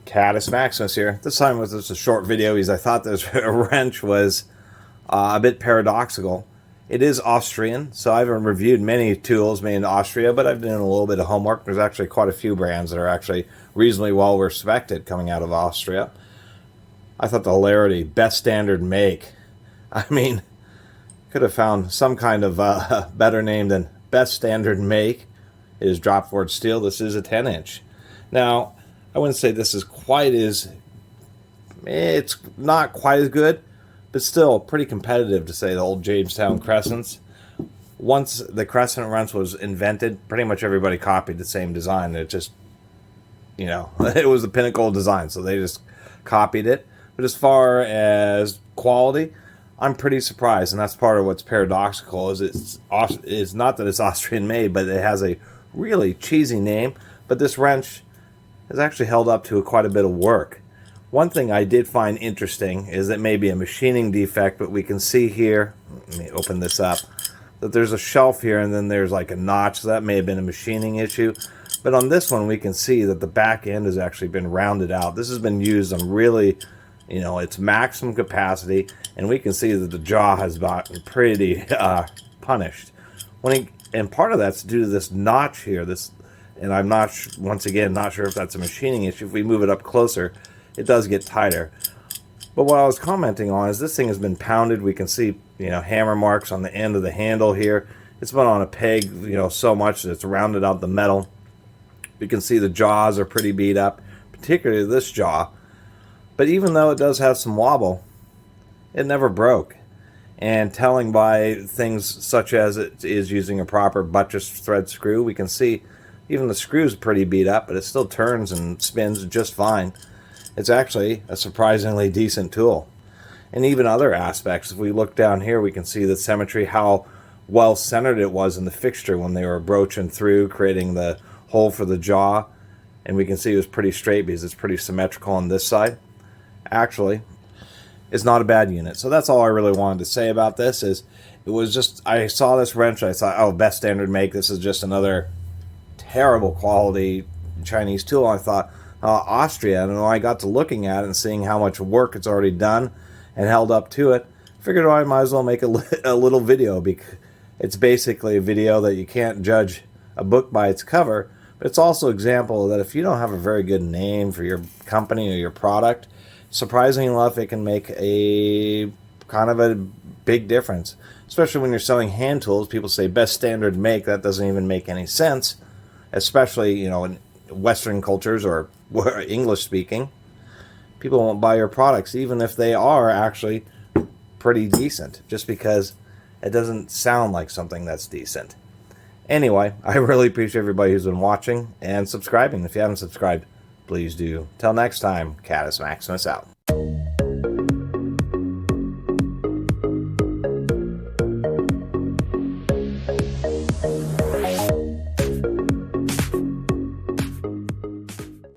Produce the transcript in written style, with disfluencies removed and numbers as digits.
Catus Maximus here. This time was just a short video because I thought this wrench was a bit paradoxical. It is Austrian, so I haven't reviewed many tools made in Austria, but I've done a little bit of homework. There's actually quite a few brands that are actually reasonably well respected coming out of Austria. I thought the hilarity, best standard make. I mean, could have found some kind of better name than best standard make. It is drop forward steel. This is a 10-inch. Now, I wouldn't say this is quite as, it's not quite as good, but still pretty competitive to say the old Jamestown Crescents. Once the Crescent wrench was invented, pretty much everybody copied the same design. It just, you know, it was the pinnacle of design, so they just copied it. But as far as quality, I'm pretty surprised, and that's part of what's paradoxical, is it's not that it's Austrian made, but it has a really cheesy name. But this wrench has actually held up to quite a bit of work. One thing I did find interesting is that maybe a machining defect, but we can see here, let me open this up, that there's a shelf here and then there's like a notch, so that may have been a machining issue. But on this one we can see that the back end has actually been rounded out. This has been used on really, you know, its maximum capacity, and we can see that the jaw has gotten pretty punished. And part of that's due to this notch here, and I'm not, once again, not sure if that's a machining issue. If we move it up closer, it does get tighter. But what I was commenting on is this thing has been pounded. We can see, you know, hammer marks on the end of the handle here. It's been on a peg, you know, so much that it's rounded out the metal. You can see the jaws are pretty beat up, particularly this jaw. But even though it does have some wobble, it never broke. And telling by things such as it is using a proper buttress thread screw, we can see even the screw's pretty beat up, but it still turns and spins just fine. It's actually a surprisingly decent tool. And even other aspects, if we look down here, we can see the symmetry, how well centered it was in the fixture when they were broaching through, creating the hole for the jaw. And we can see it was pretty straight because it's pretty symmetrical on this side. Actually, it's not a bad unit. So that's all I really wanted to say about this. Is it was just, I saw this wrench, I thought, oh, best standard make, this is just another terrible quality Chinese tool. I thought, Austria, and when I got to looking at it and seeing how much work it's already done and held up to it, figured I might as well make a little video, because it's basically a video that you can't judge a book by its cover, but it's also an example that if you don't have a very good name for your company or your product, surprisingly enough, it can make a kind of a big difference, especially when you're selling hand tools. People say best standard make, that doesn't even make any sense, especially, you know, in Western cultures or English speaking. People won't buy your products even if they are actually pretty decent, just because it doesn't sound like something that's decent. Anyway, I really appreciate everybody who's been watching and subscribing. If you haven't subscribed, please do. Till next time, Catus Maximus out.